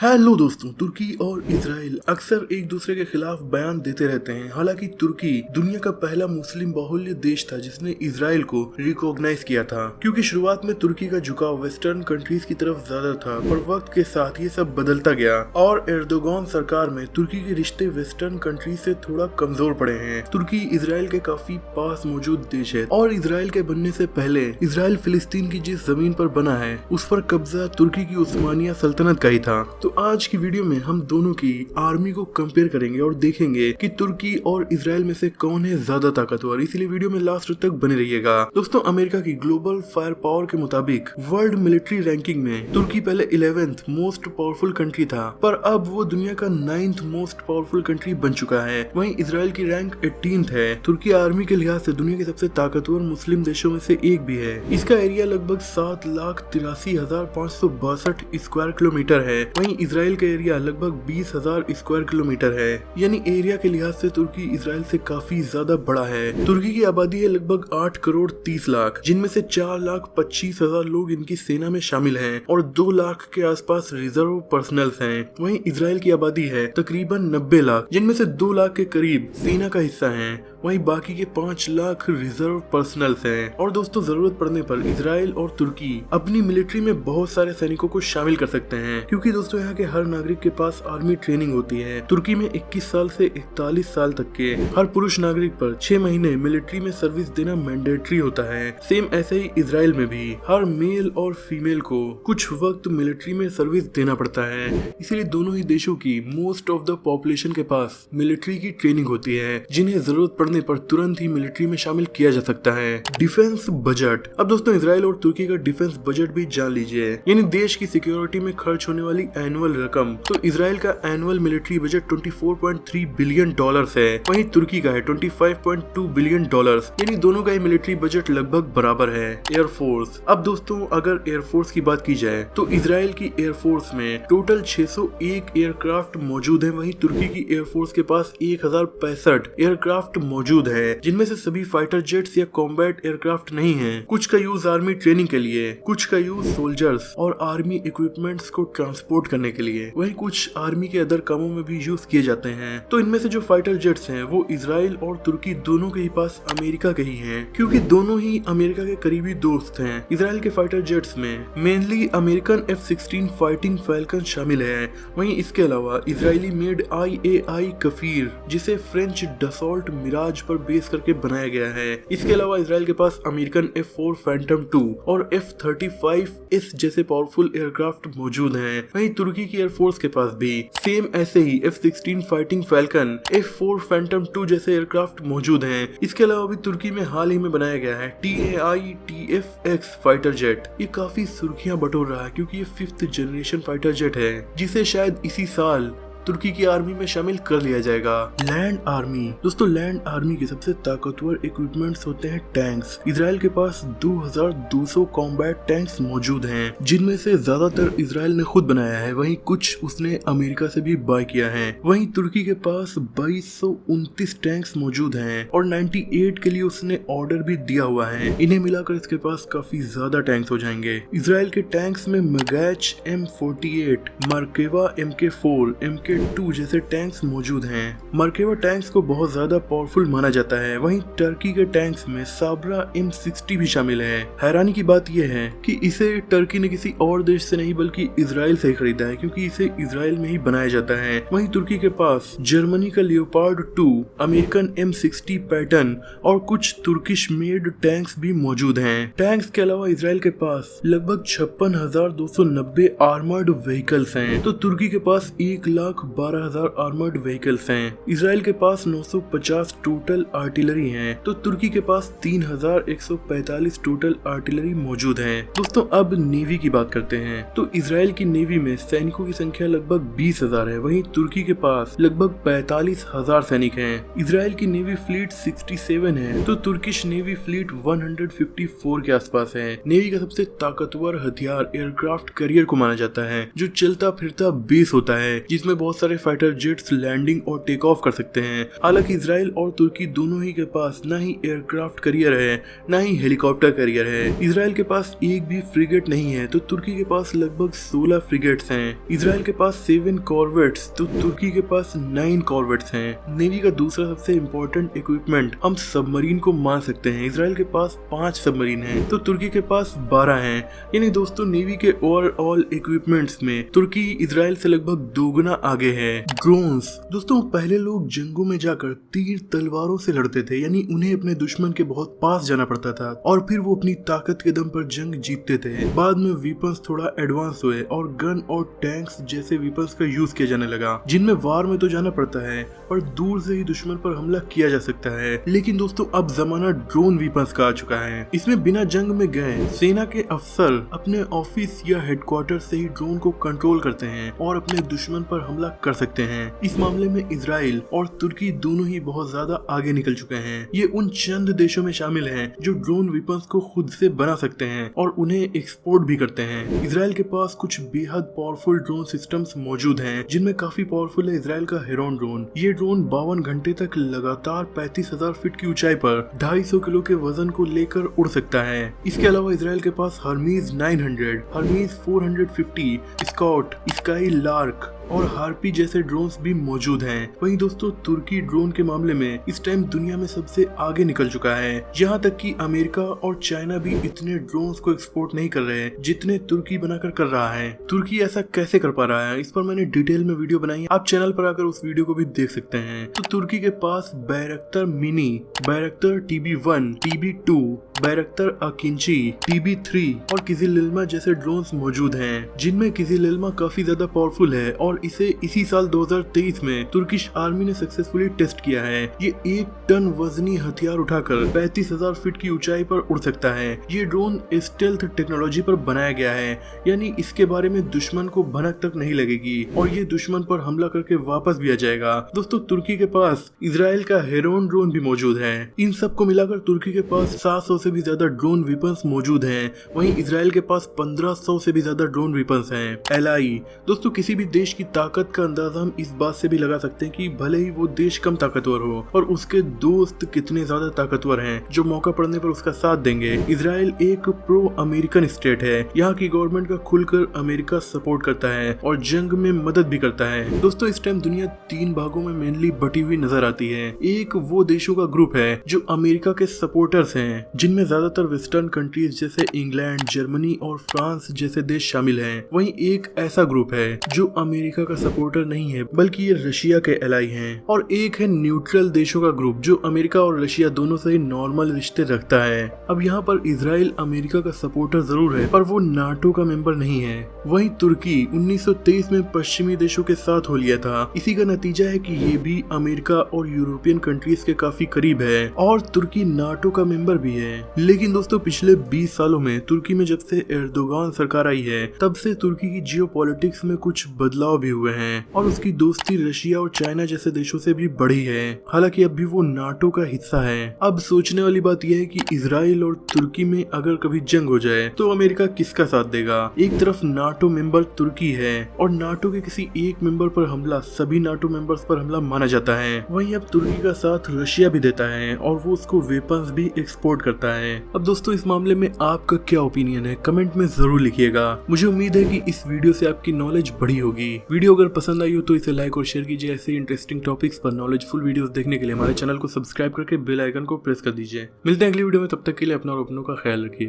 Hello दोस्तों, तुर्की और Israel अक्सर एक दूसरे के खिलाफ बयान देते रहते हैं। हालांकि तुर्की दुनिया का पहला मुस्लिम बहुल्य देश था जिसने इजराइल को रिकॉग्नाइज किया था, क्योंकि शुरुआत में तुर्की का झुकाव वेस्टर्न कंट्रीज की तरफ ज्यादा था, पर वक्त के साथ ये सब बदलता गया और एर्दोगान सरकार में तुर्की के रिश्ते वेस्टर्न कंट्रीज से थोड़ा कमजोर पड़े हैं। तुर्की इजराइल के काफी पास मौजूद देश है और इजराइल के बनने से पहले इजराइल फिलिस्तीन की जिस जमीन पर बना है उस पर कब्जा तुर्की की उस्मानिया सल्तनत का ही था। तो आज की वीडियो में हम दोनों की आर्मी को कंपेयर करेंगे और देखेंगे कि तुर्की और इजराइल में से कौन है ज्यादा ताकतवर। इसलिए वीडियो में लास्ट तक बने रहिएगा। दोस्तों, अमेरिका की ग्लोबल फायर पावर के मुताबिक वर्ल्ड मिलिट्री रैंकिंग में तुर्की पहले 11th मोस्ट पावरफुल कंट्री था, पर अब वो दुनिया का 9th मोस्ट पावरफुल कंट्री बन चुका है। वहीं इजराइल की रैंक 18th है। तुर्की आर्मी के लिहाज से दुनिया के सबसे ताकतवर मुस्लिम देशों में से एक भी है। इसका एरिया लगभग 7,83,562 स्क्वायर किलोमीटर है। वहीं इजराइल का एरिया लगभग 20,000 स्क्वायर किलोमीटर है। यानी एरिया के लिहाज से तुर्की इजराइल से काफी ज्यादा बड़ा है। तुर्की की आबादी है लगभग 8 करोड़ 30 लाख, जिनमें से 4,25,000 लोग इनकी सेना में शामिल हैं और 2 लाख के आसपास रिजर्व पर्सनल्स हैं। वहीं इजराइल की आबादी है तकरीबन 90 लाख, जिनमें से 2 लाख के करीब सेना का हिस्सा है। वहीं बाकी के 5 लाख रिजर्व पर्सनल्स हैं। और दोस्तों, जरूरत पड़ने पर इजराइल और तुर्की अपनी मिलिट्री में बहुत सारे सैनिकों को शामिल कर सकते हैं, क्योंकि दोस्तों यहाँ के हर नागरिक के पास आर्मी ट्रेनिंग होती है। तुर्की में 21 साल से 41 साल तक के हर पुरुष नागरिक पर 6 महीने मिलिट्री में सर्विस देना मैंडेटरी होता है। सेम ऐसे ही इजराइल में भी हर मेल और फीमेल को कुछ वक्त मिलिट्री में सर्विस देना पड़ता है। इसीलिए दोनों ही देशों की मोस्ट ऑफ द पॉपुलेशन के पास मिलिट्री की ट्रेनिंग होती है, जिन्हें जरूरत पड़ने पर तुरंत ही मिलिट्री में शामिल किया जा सकता है। Defence budget. अब दोस्तों, इजराइल और तुर्की का डिफेंस बजट भी जान लीजिए, यानी देश की सिक्योरिटी में खर्च होने वाली एनुअल रकम। तो इजराइल का एनुअल मिलिट्री बजट $24.3 बिलियन है, वहीं तुर्की का है $25.2 बिलियन। यानी दोनों का ही मिलिट्री बजट लगभग बराबर है। एयरफोर्स। अब दोस्तों, अगर एयरफोर्स की बात की जाए तो इजराइल की एयरफोर्स में टोटल 601 एयरक्राफ्ट मौजूद है। वहीं तुर्की की एयरफोर्स के पास 1065 एयरक्राफ्ट मौजूद है, जिनमें से सभी फाइटर जेट्स या कॉम्बैट एयरक्राफ्ट नहीं है। कुछ का यूज आर्मी ट्रेनिंग के लिए, कुछ का यूज सोल्जर्स और आर्मी इक्विपमेंट्स को ट्रांसपोर्ट करने के लिए, वहीं कुछ आर्मी के अदर कामों में भी यूज किए जाते हैं। तो इनमें से जो फाइटर जेट्स हैं वो इजराइल और तुर्की दोनों के ही पास अमेरिका के ही हैं, क्योंकि दोनों ही अमेरिका के करीबी दोस्त हैं। इजराइल के फाइटर जेट्स में mainly American F-16 fighting falcon शामिल है। वहीं इसके अलावा इजरायली मेड IAI कफीर, जिसे फ्रेंच डसॉल्ट मिराज पर बेस करके बनाया गया है। इसके अलावा इजराइल के पास अमेरिकन F-4 फैंटम 2 और F-35S जैसे पावरफुल एयरक्राफ्ट मौजूद हैं। वहीं तुर्की की एयरफोर्स के पास भी सेम ऐसे ही F-16 fighting falcon, F-4 Phantom 2 जैसे एयरक्राफ्ट मौजूद हैं। इसके अलावा भी तुर्की में हाल ही में बनाया गया है TAI TFX फाइटर जेट। ये काफी सुर्खियां बटोर रहा है, क्योंकि ये 5th जनरेशन फाइटर जेट है, जिसे शायद इसी साल तुर्की की आर्मी में शामिल कर लिया जाएगा। Land army. दोस्तों, लैंड आर्मी के सबसे ताकतवर इक्विपमेंट्स होते हैं टैंक्स। इजराइल के पास 2200 कॉम्बैट टैंक्स मौजूद हैं, जिनमें से ज्यादातर इजराइल ने खुद बनाया है, वहीं कुछ उसने अमेरिका से भी बाय किया है। वहीं तुर्की के पास 2229 टैंक्स मौजूद हैं और 98 के लिए उसने ऑर्डर भी दिया हुआ है। इन्हें मिलाकर इसके पास काफी ज्यादा टैंक्स हो जाएंगे। इजराइल के टैंक्स में मगैच M48, मर्केवा MK4, MK2 जैसे टैंक्स मौजूद हैं। मर्केवा टैंक्स को बहुत ज्यादा पावरफुल माना जाता है। वहीं टर्की के टैंक्स में साबरा M60 भी शामिल है। हैरानी की बात यह है कि इसे टर्की ने किसी और देश से नहीं बल्कि इजराइल से खरीदा है, क्योंकि इसे इजराइल में ही बनाया जाता है। वहीं तुर्की के पास जर्मनी का लियोपार्ड 2, अमेरिकन M60 पैटर्न और कुछ तुर्किश मेड टैंक्स भी मौजूद हैं। टैंक्स के अलावा इजराइल के पास लगभग 56,290 आर्मर्ड व्हीकल्स हैं, तो तुर्की के पास 1,12,000 आर्मर्ड व्हीकल्स हैं। इजराइल के पास 950 टोटल आर्टिलरी हैं, तो तुर्की के पास 3,145 टोटल आर्टिलरी मौजूद हैं। दोस्तों, अब नेवी की बात करते हैं। तो इजराइल की नेवी में सैनिकों की संख्या लगभग 20,000 है, वहीं तुर्की के पास लगभग 45,000 सैनिक हैं। इजराइल की नेवी फ्लीट 67 है, तो तुर्किश नेवी फ्लीट 154 के आसपास है। नेवी का सबसे ताकतवर हथियार एयरक्राफ्ट कैरियर को माना जाता है, जो चलता फिरता बेस होता है, जिसमें बहुत बहुत सारे फाइटर जेट्स लैंडिंग और टेक ऑफ कर सकते हैं। हालांकि इसराइल और तुर्की दोनों ही के पास ना ही एयरक्राफ्ट कैरियर है ना ही हेलीकॉप्टर कैरियर है। इसराइल के पास एक भी फ्रिगेट नहीं है तो तुर्की के पास लगभग 16 फ्रिगेट्स हैं। इसराइल के पास 7 कॉर्वेट्स तो तुर्की के पास 9 कॉर्वेट्स हैं। नेवी का दूसरा सबसे इम्पोर्टेंट इक्विपमेंट हम सबमरीन को मान सकते हैं। इसराइल के पास 5 सबमरीन हैं तो तुर्की के पास 12 हैं। यानी दोस्तों नेवी के ओवरऑल इक्विपमेंट्स में तुर्की इसराइल से लगभग दोगुना आगे है। ड्रोन्स दोस्तों, पहले लोग जंगों में जाकर तीर तलवारों से लड़ते थे, यानी उन्हें अपने दुश्मन के बहुत पास जाना पड़ता था और फिर वो अपनी ताकत के दम पर जंग जीतते थे। बाद में वेपन्स थोड़ा एडवांस हुए और गन और टैंक्स जैसे वेपन्स का यूज किया जाने लगा, जिनमें वार में तो जाना पड़ता है पर दूर से ही दुश्मन पर हमला किया जा सकता है। लेकिन दोस्तों अब जमाना ड्रोन वेपन्स का आ चुका है। इसमें बिना जंग में गए सेना के अफसर अपने ऑफिस या हेडक्वार्टर से ही ड्रोन को कंट्रोल करते हैं और अपने दुश्मन पर हमला कर सकते हैं। इस मामले में इसराइल और तुर्की दोनों ही बहुत ज्यादा आगे निकल चुके हैं। ये उन चंद देशों में शामिल हैं जो ड्रोन वेपन्स को खुद से बना सकते हैं और उन्हें एक्सपोर्ट भी करते हैं। इसराइल के पास कुछ बेहद पावरफुल ड्रोन सिस्टम्स मौजूद हैं, जिनमें काफी पावरफुल है इसराइल का हेरोन ड्रोन। ये ड्रोन 52 घंटे तक लगातार 35,000 फीट की ऊंचाई पर 250 किलो के वजन को लेकर उड़ सकता है। इसके अलावा इसराइल के पास Hermes 900, Hermes 450, Scott, sky lark और हार्पी जैसे ड्रोन्स भी मौजूद हैं। वहीं दोस्तों तुर्की ड्रोन के मामले में इस टाइम दुनिया में सबसे आगे निकल चुका है। यहाँ तक कि अमेरिका और चाइना भी इतने ड्रोन्स को एक्सपोर्ट नहीं कर रहे हैं जितने तुर्की बनाकर कर रहा है। तुर्की ऐसा कैसे कर पा रहा है, इस पर मैंने डिटेल में वीडियो बनाई है, आप चैनल पर आकर उस वीडियो को भी देख सकते हैं। तो तुर्की के पास बैरक्टर मिनी, बैरक्टर TB1, TB2, बैरक्टर अकिंची, TB3 और किजिलिल्मा जैसे ड्रोन्स मौजूद हैं, जिनमें किजिलिल्मा काफी ज्यादा पावरफुल है और इसे इसी साल 2023 में तुर्किश आर्मी ने सक्सेसफुली टेस्ट किया है। ये 1 टन वजनी हथियार उठाकर 35,000 फीट की ऊंचाई पर उड़ सकता है। ये ड्रोन स्टेल्थ टेक्नोलॉजी पर बनाया गया है, यानी इसके बारे में दुश्मन को भनक तक नहीं लगेगी और ये दुश्मन पर हमला करके वापस भी आ जाएगा। दोस्तों तुर्की के पास इसराइल का हेरोन ड्रोन भी मौजूद है। इन सब को मिलाकर तुर्की के पास 700 से भी ज्यादा ड्रोन वेपन्स मौजूद हैं। वहीं इसराइल के पास 1500 से भी ज्यादा ड्रोन वेपन्स हैं। एलआई दोस्तों, किसी भी देश की ताकत का अंदाजा हम इस बात से भी लगा सकते हैं कि भले ही वो देश कम ताकतवर हो और उसके दोस्त कितने ज्यादा ताकतवर हैं जो मौका पड़ने पर उसका साथ देंगे। इसराइल एक प्रो अमेरिकन स्टेट है। यहाँ की गवर्नमेंट का खुलकर अमेरिका सपोर्ट करता है और जंग में मदद भी करता है। दोस्तों इस टाइम दुनिया 3 भागों में मेनली बटी हुई नजर आती है। एक वो देशों का ग्रुप है जो अमेरिका के सपोर्टर्स हैं, जिनमें ज्यादातर वेस्टर्न कंट्रीज जैसे इंग्लैंड, जर्मनी और फ्रांस जैसे देश शामिल हैं। वहीं एक ऐसा ग्रुप है जो अमेरिका का सपोर्टर नहीं है बल्कि ये रशिया के एलाई हैं। और एक है न्यूट्रल देशों का ग्रुप जो अमेरिका और रशिया दोनों से ही नॉर्मल रिश्ते रखता है। अब यहाँ पर इसराइल अमेरिका का सपोर्टर जरूर है पर वो नाटो का मेंबर नहीं है। वहीं तुर्की 1923 में पश्चिमी देशों के साथ हो लिया था। इसी का नतीजा है कि ये भी अमेरिका और यूरोपियन कंट्रीज के काफी करीब है और तुर्की नाटो का मेंबर भी है। लेकिन दोस्तों पिछले 20 सालों में तुर्की में जब से एर्दोगान सरकार आई है तब से तुर्की की जियोपॉलिटिक्स में कुछ बदलाव भी हुए हैं और उसकी दोस्ती रशिया और चाइना जैसे देशों से भी बढ़ी है। हालांकि अब भी वो नाटो का हिस्सा है। अब सोचने वाली बात यह है कि इसराइल और तुर्की में अगर कभी जंग हो जाए तो अमेरिका किसका साथ देगा। एक तरफ नाटो मेंबर तुर्की है और नाटो के किसी एक मेंबर पर हमला सभी नाटो मेंबर्स पर हमला माना जाता है। वहीं अब तुर्की का साथ रशिया भी देता है और वो उसको वेपन्स भी एक्सपोर्ट करता है। अब दोस्तों इस मामले में आपका क्या ओपिनियन है कमेंट में जरूर लिखिएगा। मुझे उम्मीद है कि इस वीडियो से आपकी नॉलेज बढ़ी होगी। वीडियो अगर पसंद आई हो तो इसे लाइक और शेयर कीजिए। ऐसे इंटरेस्टिंग टॉपिक्स पर नॉलेजफुल वीडियोस देखने के लिए हमारे चैनल को सब्सक्राइब करके बेल आइकन को प्रेस कर दीजिए। मिलते हैं अगली वीडियो में, तब तक के लिए अपना और अपनों का ख्याल रखिए।